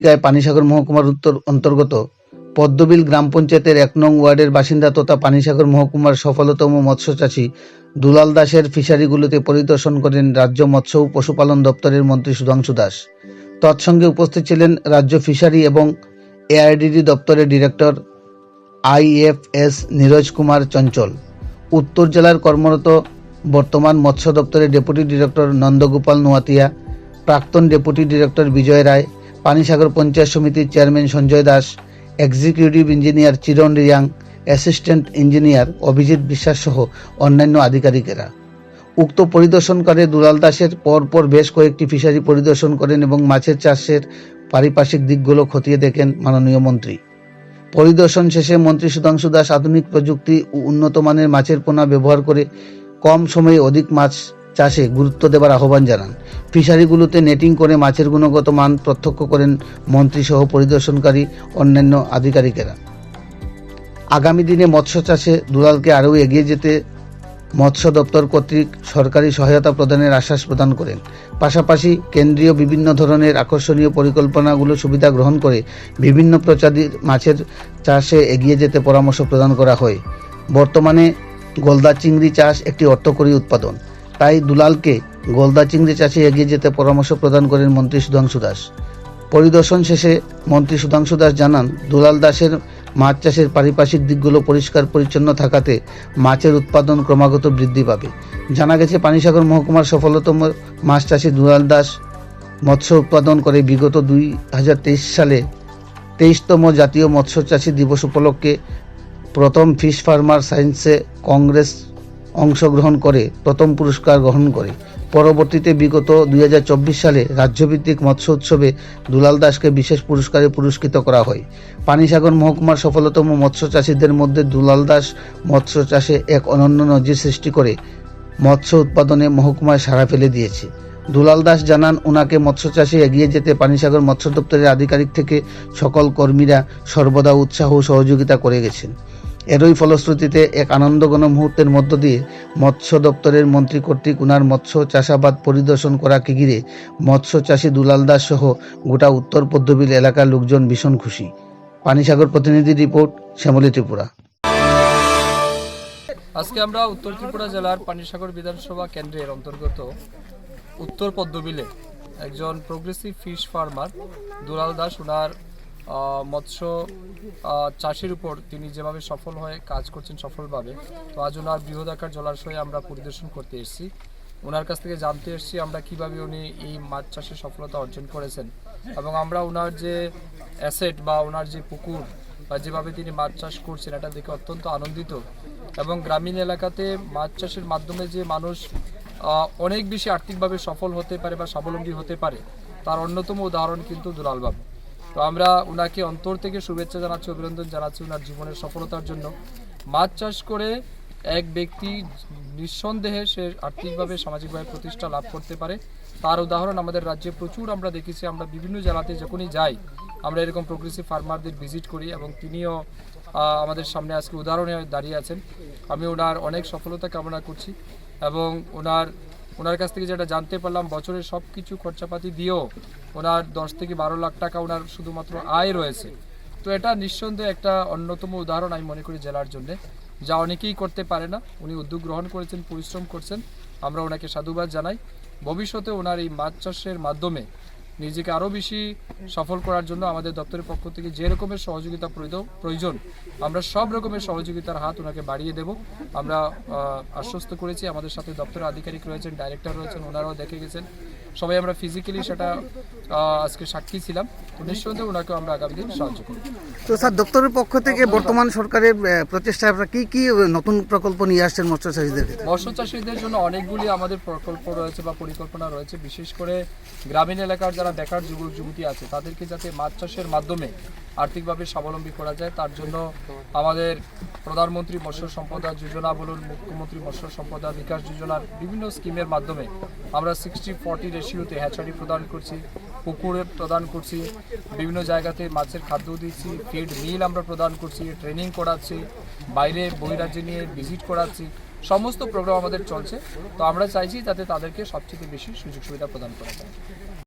পানিসাগর মহকুমার অন্তর্গত পদ্মবিল গ্রাম পঞ্চায়েতের ১ নং ওয়ার্ডের বাসিন্দা তথা পানিসাগর মহকুমার সফলতম মৎস্যচাষী দুলাল দাসের ফিশারিগুলোতে পরিদর্শন করেন রাজ্য মৎস্য ও পশুপালন দপ্তরের মন্ত্রী সুধাংশু দাস। তৎসঙ্গে উপস্থিত ছিলেন রাজ্য ফিশারি এবং এআরডিডি দপ্তরের ডিরেক্টর আইএফএস নীরজ কুমার চঞ্চল, উত্তর জেলার কর্মরত বর্তমান মৎস্য দপ্তরের ডেপুটি ডিরেক্টর নন্দগোপাল নোয়াতিয়া, প্রাক্তন ডেপুটি ডিরেক্টর বিজয় রায়, পানিসাগর পঞ্চায়েত সমিতির chairman Sanjay Das, executive engineer Chiran Reang, assistant engineer Abhijit Biswas সহ অন্যান্য আধিকারিকেরা। উক্ত পরিদর্শনকালে দুলাল দাসের পরপর বেশ কয়েকটি ফিশারি পরিদর্শন করেন এবং মাছের চাষের পারিপার্শ্বিক দিকগুলো খতিয়ে দেখেন মাননীয় মন্ত্রী। পরিদর্শন শেষে মন্ত্রী সুধাংশু দাস আধুনিক প্রযুক্তি ও উন্নত মানের মাছের পোনা ব্যবহার করে কম সময়ে অধিক মাছ চাষে গুরুত্ব দেবার আহ্বান জানান। ফিশারিগুলোতে নেটিং করে মাছের গুণগত মান প্রত্যক্ষ করেন মন্ত্রী সহ পরিদর্শনকারী অন্যান্য আধিকারিকেরা। আগামী দিনে মৎস্য চাষে দুলালকে আরও এগিয়ে যেতে মৎস্য দপ্তর কর্তৃক সরকারি সহায়তা প্রদানের আশ্বাস প্রদান করেন। পাশাপাশি কেন্দ্রীয় বিভিন্ন ধরনের আকর্ষণীয় পরিকল্পনাগুলো সুবিধা গ্রহণ করে বিভিন্ন প্রজাতির মাছের চাষে এগিয়ে যেতে পরামর্শ প্রদান করা হয়। বর্তমানে গলদা চিংড়ি চাষ একটি অর্থকরী উৎপাদন, তাই দুলালকে গলদা চিংড়ি চাষে এগিয়ে যেতে পরামর্শ প্রদান করেন মন্ত্রী সুধাংশু দাস। পরিদর্শন শেষে মন্ত্রী সুধাংশু দাস জানান, দুলাল দাসের মাছ চাষের পারিপার্শ্বিক দিকগুলো পরিষ্কার পরিচ্ছন্ন থাকাতে মাছের উৎপাদন ক্রমাগত বৃদ্ধি পাবে। জানা গেছে পানিসাগর মহকুমার সফলতম মাছ চাষী দুলাল দাস মৎস্য উৎপাদন করে বিগত 2023 সালে 23তম জাতীয় মৎস্য চাষী দিবস উপলক্ষে প্রথম ফিশ ফার্মার সায়েন্সে কংগ্রেস অংশগ্রহণ করে প্রথম পুরস্কার গ্রহণ করে। পরবর্তীতে বিগত 2024 সালে রাজ্যভিত্তিক মৎস্য উৎসবে দুলাল দাসকে বিশেষ পুরস্কারে পুরস্কৃত করা হয়। পানিসাগর মহকুমার সফলতম মৎস্য চাষীদের মধ্যে দুলাল দাস মৎস্য চাষে এক অনন্য নজির সৃষ্টি করে মৎস্য উৎপাদনে মহকুমায় সাড়া ফেলে দিয়েছে। দুলাল দাস জানান, ওনাকে মৎস্য চাষে এগিয়ে যেতে পানিসাগর মৎস্য দপ্তরের আধিকারিক থেকে সকল কর্মীরা সর্বদা উৎসাহ ও সহযোগিতা করে গেছেন। এরই ফলশ্রুতিতে এক আনন্দঘন মুহূর্তের মধ্য দিয়ে মৎস্য দপ্তরের মন্ত্রী কর্তৃক উনার মৎস্য চাষাবাদ পরিদর্শন করাকে ঘিরে মৎস্য চাষী দুলাল দাস সহ গোটা উত্তর পদ্মবিল এলাকার লোকজন ভীষণ খুশি। পানিসাগর প্রতিনিধি রিপোর্ট, শ্যামলী ত্রিপুরা। আজকে আমরা উত্তর ত্রিপুরা জেলার পানিসাগর বিধানসভা কেন্দ্রের অন্তর্গত উত্তর পদ্মবিলে একজন প্রোগ্রেসিভ ফিশ ফার্মার দুলাল দাস ওনার মৎস্য চাষের উপর তিনি যেভাবে সফল হয়ে কাজ করছেন সফলভাবে, তো আজ ওনার বৃহদাকার জলাশয়ে আমরা পরিদর্শন করতে এসেছি। ওনার কাছ থেকে জানতে এসেছি আমরা কিভাবে উনি এই মাছ চাষে সফলতা অর্জন করেছেন এবং আমরা ওনার যে অ্যাসেট বা ওনার যে পুকুর বা যেভাবে তিনি মাছ চাষ করছেন এটা দেখে অত্যন্ত আনন্দিত। এবং গ্রামীণ এলাকাতে মাছ চাষের মাধ্যমে যে মানুষ অনেক বেশি আর্থিকভাবে সফল হতে পারে বা স্বাবলম্বী হতে পারে তার অন্যতম উদাহরণ কিন্তু দুলাল বাবু। তো আমরা ওনাকে অন্তর থেকে শুভেচ্ছা জানাচ্ছি, অভিনন্দন জানাচ্ছি ওনার জীবনের সফলতার জন্য। মাছ চাষ করে এক ব্যক্তি নিঃসন্দেহে সে আর্থিকভাবে সামাজিকভাবে প্রতিষ্ঠা লাভ করতে পারে, তার উদাহরণ আমাদের রাজ্যে প্রচুর আমরা দেখেছি। আমরা বিভিন্ন জেলাতে যখনই যাই আমরা এরকম প্রোগ্রেসিভ ফার্মারদের ভিজিট করি এবং তিনিও আমাদের সামনে আজকে উদাহরণে দাঁড়িয়ে আছেন। আমি ওনার অনেক সফলতা কামনা করছি এবং ওনার কাছ থেকে যেটা জানতে পারলাম বছরের সব কিছু খরচাপাতি দিয়েও ওনার 10 থেকে 12 লাখ টাকা ওনার শুধুমাত্র আয় রয়েছে। তো এটা নিঃসন্দেহে একটা অন্যতম উদাহরণ আমি মনে করি জেলার জন্য, যা অনেকেই করতে পারে না। উনি উদ্যোগ গ্রহণ করেছেন, পরিশ্রম করছেন, আমরা ওনাকে সাধুবাদ জানাই। ভবিষ্যতে ওনার এই মাছ চাষের মাধ্যমে নিজেকে আরও বেশি সফল করার জন্য আমাদের দপ্তরের পক্ষ থেকে যে রকমের সহযোগিতা প্রয়োজন আমরা সব রকমের সহযোগিতার হাত ওনাকে বাড়িয়ে দেব। আমরা আশ্বস্ত করেছি, আমাদের সাথে দপ্তরের আধিকারিক রয়েছেন, ডাইরেক্টর রয়েছেন, ওনারাও দেখে গেছেন, সবাই আমরা ফিজিক্যালি সেটা আজকে সাক্ষী ছিলাম। তো নিঃসন্দেহে ওনাকেও আমরা আগামী দিন সাহায্য করব। তো স্যার, দপ্তরের পক্ষ থেকে বর্তমান সরকারের প্রচেষ্টায় আপনারা কি নতুন প্রকল্প নিয়ে আসছেন মৎস্য চাষীদের? মৎস্য চাষীদের জন্য অনেকগুলি আমাদের প্রকল্প রয়েছে বা পরিকল্পনা রয়েছে। বিশেষ করে গ্রামীণ এলাকার যারা বেকার যুবক যুবতী আছে তাদেরকে যাতে মাছ চাষের মাধ্যমে আর্থিকভাবে স্বাবলম্বী করা যায় তার জন্য আমাদের প্রধানমন্ত্রী মৎস্য সম্পদা যোজনা বলুন, মুখ্যমন্ত্রী মৎস্য সম্পদা বিকাশ যোজনার বিভিন্ন স্কিমের মাধ্যমে আমরা 60-40 রেশিওতে হ্যাচারি প্রদান করছি, পুকুরে প্রদান করছি, বিভিন্ন জায়গাতে মাছের খাদ্য দিচ্ছি, ফিড মিল আমরা প্রদান করছি, ট্রেনিং করাচ্ছি, বাইরে বহিরাজ্যে নিয়ে ভিজিট করাচ্ছি, সমস্ত প্রোগ্রাম আমাদের চলছে। তো আমরা চাইছি যাতে তাদেরকে সবচেয়ে বেশি সুযোগ সুবিধা প্রদান করা যায়।